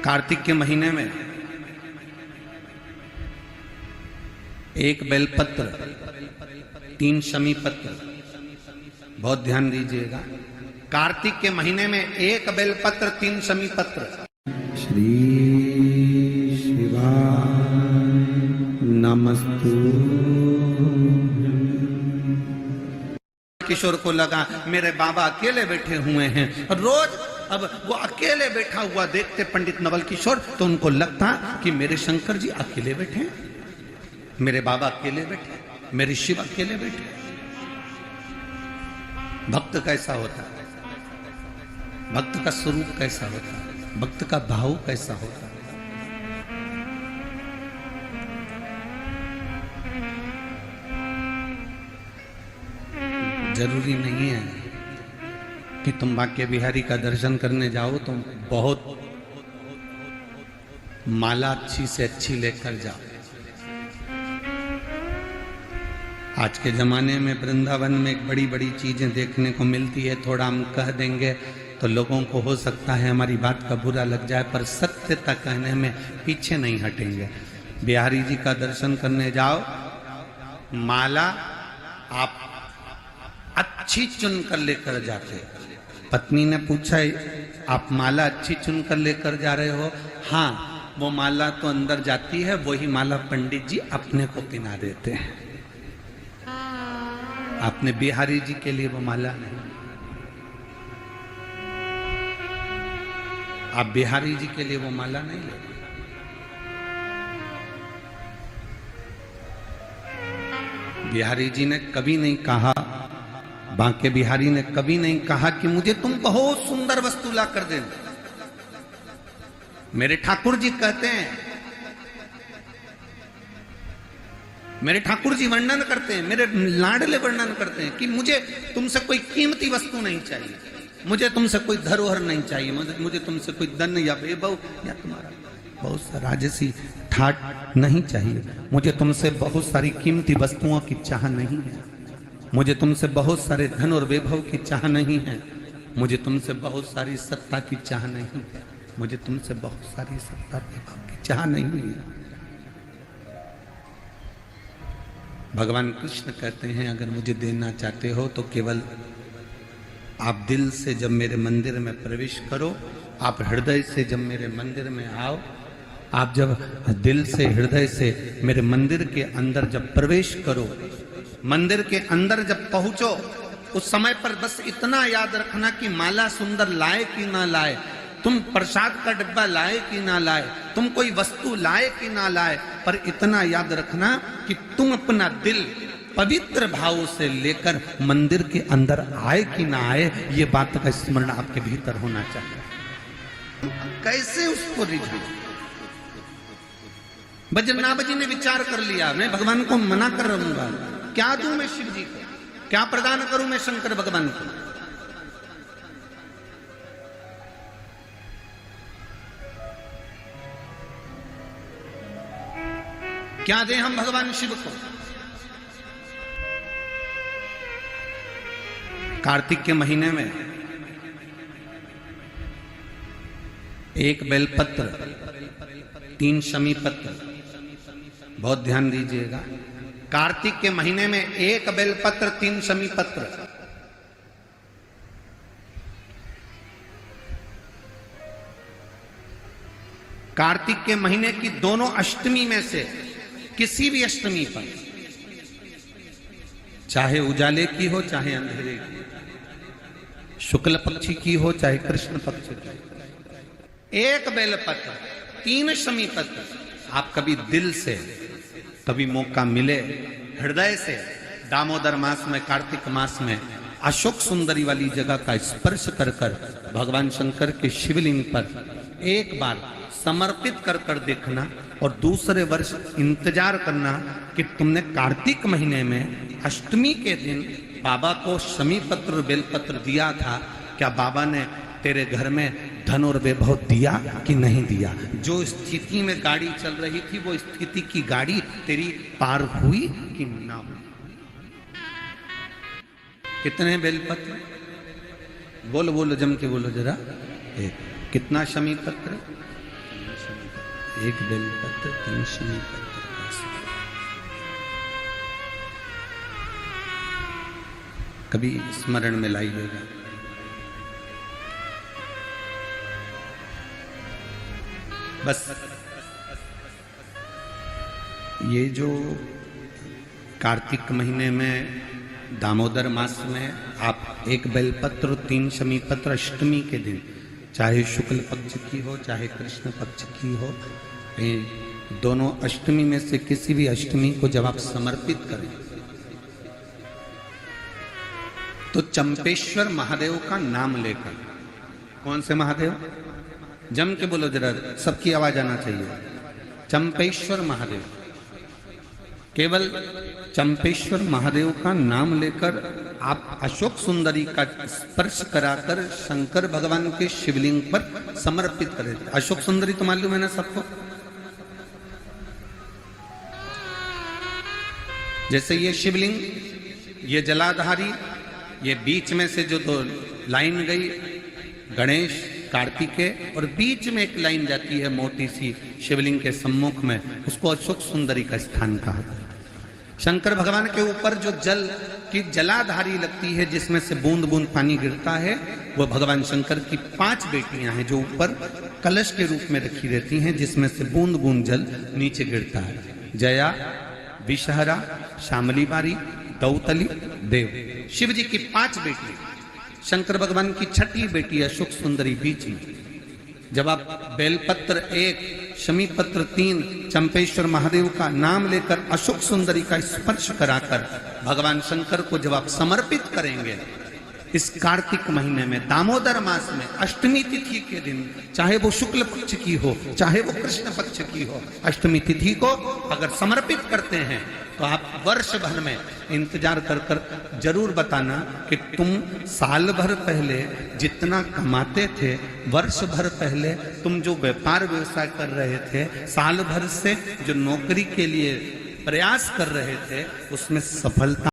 कार्तिक के महीने में एक बेलपत्र, 3 शमी पत्र, बहुत ध्यान दीजिएगा। कार्तिक के महीने में एक बेलपत्र, 3 शमी पत्र। श्री शिवा नमस्तु। किशोर को लगा मेरे बाबा अकेले बैठे हुए हैं, और रोज अब वो अकेले बैठा हुआ देखते पंडित नवल किशोर, तो उनको लगता कि मेरे शंकर जी अकेले बैठे हैं, मेरे बाबा अकेले बैठे, मेरे शिव अकेले बैठे। भक्त कैसा होता है, भक्त का स्वरूप कैसा होता है, भक्त का भाव कैसा होता है। जरूरी नहीं है कि तुम बांके बिहारी का दर्शन करने जाओ तो बहुत माला अच्छी से अच्छी लेकर जाओ। आज के जमाने में वृंदावन में एक बड़ी बड़ी चीजें देखने को मिलती है, थोड़ा हम कह देंगे तो लोगों को हो सकता है हमारी बात का बुरा लग जाए, पर सत्यता कहने में पीछे नहीं हटेंगे। बिहारी जी का दर्शन करने जाओ, माला आप अच्छी चुन कर लेकर जाते। पत्नी ने पूछा, आप माला अच्छी चुन कर लेकर जा रहे हो? हाँ, वो माला तो अंदर जाती है, वही माला पंडित जी अपने को पहना देते हैं। आपने बिहारी जी के लिए वो माला नहीं, आप बिहारी जी के लिए वो माला नहीं ले। बिहारी जी ने कभी नहीं कहा, बांके बिहारी ने कभी नहीं कहा कि मुझे तुम बहुत सुंदर वस्तु ला कर दे। मेरे ठाकुर जी कहते हैं, मेरे ठाकुर जी वर्णन करते हैं, मेरे लाडले वर्णन करते हैं कि मुझे तुमसे कोई कीमती वस्तु नहीं चाहिए, मुझे तुमसे कोई धरोहर नहीं चाहिए, मुझे तुमसे कोई धन या वैभव या तुम्हारा बहुत सा राजसी ठाट नहीं चाहिए, मुझे तुमसे बहुत सारी कीमती वस्तुओं की चाह नहीं है, मुझे तुमसे बहुत सारे धन और वैभव की चाह नहीं है, मुझे तुमसे बहुत सारी सत्ता की चाह नहीं है, मुझे तुमसे बहुत सारी सत्ता वैभव की चाह नहीं है। भगवान कृष्ण कहते हैं, अगर मुझे देना चाहते हो तो केवल आप दिल से जब मेरे मंदिर में प्रवेश करो, आप हृदय से जब मेरे मंदिर में आओ, आप जब दिल से हृदय से मेरे मंदिर के अंदर जब प्रवेश करो, मंदिर के अंदर जब पहुंचो, उस समय पर बस इतना याद रखना कि माला सुंदर लाए कि ना लाए, तुम प्रसाद का डिब्बा लाए कि ना लाए, तुम कोई वस्तु लाए कि ना लाए, पर इतना याद रखना कि तुम अपना दिल पवित्र भाव से लेकर मंदिर के अंदर आए कि ना आए, ये बात का स्मरण आपके भीतर होना चाहिए। कैसे उसको रिझाऊं? बजना बजी ने विचार कर लिया, मैं भगवान को मना कर रहूंगा, क्या दूं मैं शिव जी को, क्या प्रदान करूं मैं शंकर भगवान को? क्या दें हम भगवान शिव को? कार्तिक के महीने में एक बेलपत्र, 3 शमी पत्र, बहुत ध्यान दीजिएगा। कार्तिक के महीने में एक बेलपत्र, 3 शमी पत्र। कार्तिक के महीने की दोनों अष्टमी में से किसी भी अष्टमी पर, चाहे उजाले की हो चाहे अंधेरे की, शुक्ल पक्षी की हो चाहे कृष्ण पक्ष की, एक बेलपत्र, 3 शमी पत्र। आप कभी दिल से, कभी मौका मिले हृदय से, दामोदर मास में, कार्तिक मास में अशोक सुंदरी वाली जगह का स्पर्श कर कर भगवान शंकर के शिवलिंग पर एक बार समर्पित कर कर देखना, और दूसरे वर्ष इंतजार करना कि तुमने कार्तिक महीने में अष्टमी के दिन बाबा को शमी पत्र बेलपत्र दिया था, क्या बाबा ने तेरे घर में धन और वैभव दिया कि नहीं दिया? जो स्थिति में गाड़ी चल रही थी वो स्थिति की गाड़ी तेरी पार हुई कि ना हुई? कितने बेलपत्र? बोलो बोलो, जम के बोलो जरा। एक। कितना शमी पत्र? शमी पत्र, एक बेलपत्र, 3 शमी पत्र। कभी स्मरण में लाइएगा। बस ये जो कार्तिक महीने में दामोदर मास में आप एक बेलपत्र 3 शमी पत्र अष्टमी के दिन, चाहे शुक्ल पक्ष की हो चाहे कृष्ण पक्ष की हो, दोनों अष्टमी में से किसी भी अष्टमी को जब आप समर्पित करें तो चंपेश्वर महादेव का नाम लेकर, कौन से महादेव, जम के बोलो जरा, सबकी आवाज आना चाहिए, चंपेश्वर महादेव, केवल चंपेश्वर महादेव का नाम लेकर आप अशोक सुंदरी का स्पर्श कराकर शंकर भगवान के शिवलिंग पर समर्पित करें। अशोक सुंदरी तो मालूम है ना सबको, जैसे ये शिवलिंग, ये जलाधारी, ये बीच में से जो 2 लाइन गई गणेश कार्तिकेय, और बीच में एक लाइन जाती है मोटी सी शिवलिंग के सम्मुख में, उसको अशोक सुंदरी का स्थान कहा। शंकर भगवान के ऊपर जो जल की जलाधारी लगती है, जिसमें से बूंद बूंद पानी गिरता है, वो भगवान शंकर की 5 बेटियां हैं जो ऊपर कलश के रूप में रखी रहती हैं, जिसमें से बूंद बूंद जल नीचे गिरता है। जया, विषहरा, शामली बारी, दौतली, देव, शिव जी की 5 बेटी, शंकर भगवान की 6ठी बेटी अशोक सुंदरी बीच में। जब आप बेलपत्र 1, शमी पत्र 3, चंपेश्वर महादेव का नाम लेकर अशोक सुंदरी का स्पर्श कराकर भगवान शंकर को जब आप समर्पित करेंगे, इस कार्तिक महीने में दामोदर मास में अष्टमी तिथि के दिन, चाहे वो शुक्ल पक्ष की हो चाहे वो कृष्ण पक्ष की हो, अष्टमी तिथि को अगर समर्पित करते हैं तो आप वर्ष भर में इंतजार कर कर जरूर बताना कि तुम साल भर पहले जितना कमाते थे, वर्ष भर पहले तुम जो व्यापार व्यवसाय कर रहे थे, साल भर से जो नौकरी के लिए प्रयास कर रहे थे, उसमें सफलता